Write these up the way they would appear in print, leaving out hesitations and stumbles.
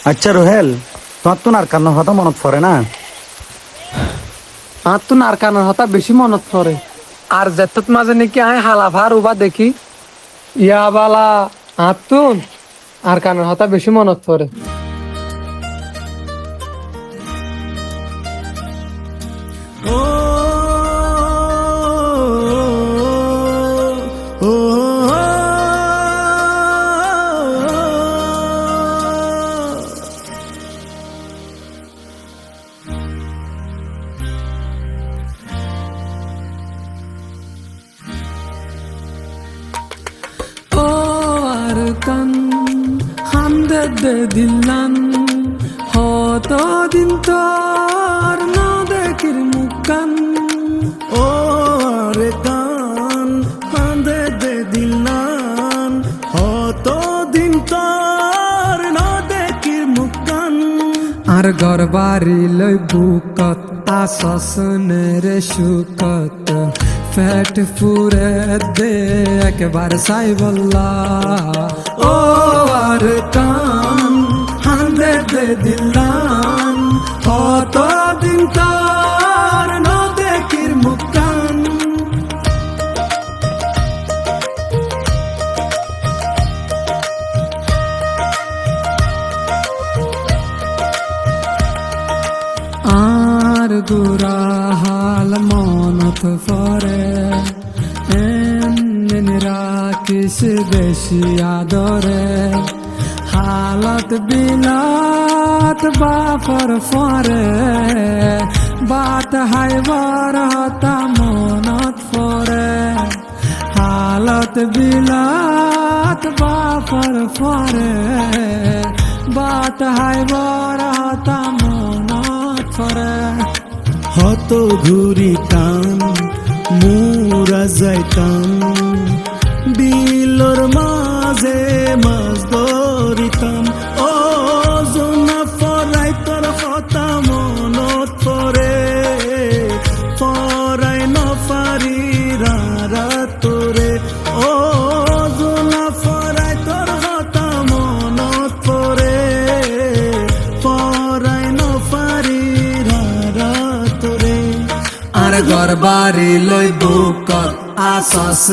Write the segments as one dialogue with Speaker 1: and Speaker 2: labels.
Speaker 1: আচ্ছা রোহেল, তোমার তো নারকানোর কথা মনত পড়ে না?
Speaker 2: আর তো নারকানোর কথা বেশি মনত পড়ে। আর যেত মাঝে নাকি আয় হালাভার উবা দেখি ইয়া বালা আতুন আর কানের কথা বেশি মনত পড়ে। কান হামদে দে দিলান হত দিন তোর না দেখির মুকান
Speaker 3: ও রে কান হামদে দে দিলান হত দিন তোর না দেখির মুকান
Speaker 2: আর গরবারি লই বুকত আসস রে সুকত ফ্যাট ফুরে দে একবার সাই বল্লা
Speaker 3: ও আর কান হামদে দে দিলান হত দিন তোর না দেখির মুকান
Speaker 2: আর গুরা হাল মনত পরে এমন রাখিস বেশি আদরে হালত বিলাত বাফর ফরে বাত হাইবার হতা মনত পরে হালত বিলাত বাফর ফরে বাত হাইবার হতা মনত পরে
Speaker 3: হত ঘুরিতাম মুরা যাইতাম বিলর মাঝে মাছ ধরিতাম ও জোনা ফরাই তোর কথা মনত পরে ফরাই নফারি তোরে ও জোনা ফরাই তোর কথা মনত পরে ফরাই নফারি তোরে
Speaker 2: আর গরবারি লই বুকত আসস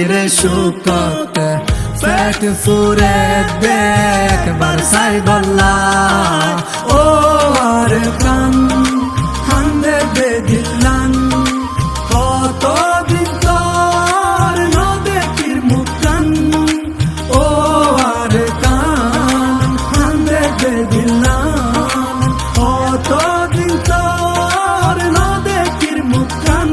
Speaker 2: রে সুকত ফ্যাট ফুরে দেখ বার সাই বল্লা ও আর কান হামদে দে দিলান কত দিন তোর না দেখির মুকান ও আর কান হামদে দে দিলান কত দিন তোর না দেখির মুকান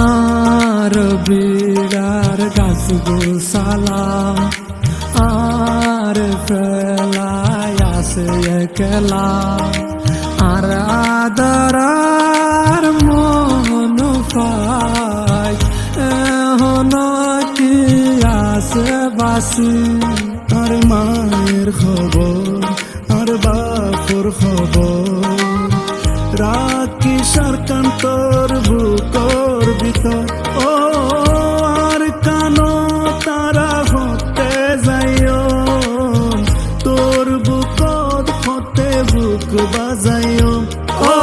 Speaker 2: আর বিড়ার গাছ গোসালাম আর ফেলায় আসে একলা আর আদরার মন পাই এখন কি আসে বাসি
Speaker 3: আর মায়ের খবর আর বাপুর খবর রাখি সরকান্তর বুকর ভিতর ও আর কানো তারা হতে যাইও তোর বুকত হতে বুক বাজাইও ও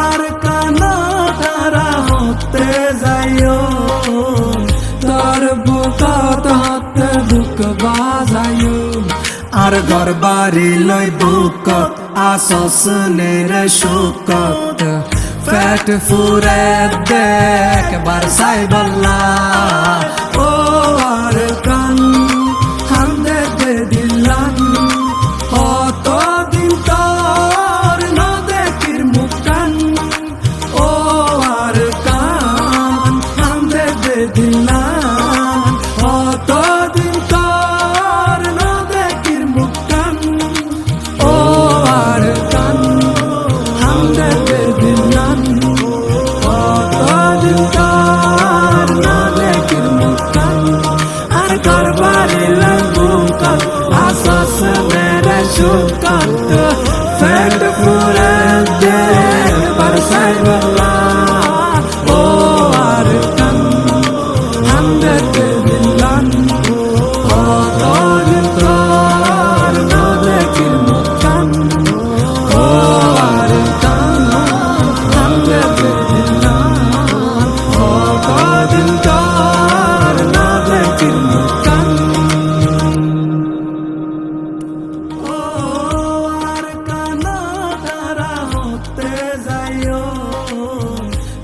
Speaker 3: আর কানো তারা হতে যাইও
Speaker 2: তোর বুকত হতে বুক বাজায়ো আর গরবারি লই বুকত আসস রে সুকত ফ্যাট ফুরে দেখ বার সাই বল্লা ও আর কান হামদে দে দিলান কত দিন তোর না দেখির মুকান ও আর কান হামদে দে দিলান কত দিন তোর না দেখির মুকান ও আর কান হামদে দে দিলান কত দিন তোর না দেখির
Speaker 3: ও আর কান হামদে দিলান ও দিল তোর না দেখি মুকান ও আর কান হামদে দিলান ও দিল তোর না দেখি মুকান ও আর কানা তারা হতে যাইও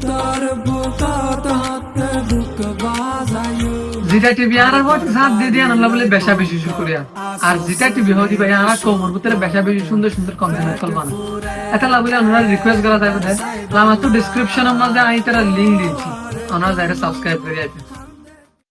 Speaker 3: তোর বুকত হাতে বুক বাজাইও
Speaker 2: যেটা টিভি আর সাথ দিয়ে দিয়ে আনলা বলে বেশা বেশি শুরু করিয়া আর যেটা টিভি হদি ভাই আর কোমর ভিতরে বেশা বেশি সুন্দর সুন্দর কন্টেন্ট কল বানা এটা লাগলে আপনারা রিকোয়েস্ট করা যাবে আমার তো ডেসক্রিপশনের মধ্যে আমি তারা লিংক দিয়েছি আপনারা যারা সাবস্ক্রাইব করে যাবেন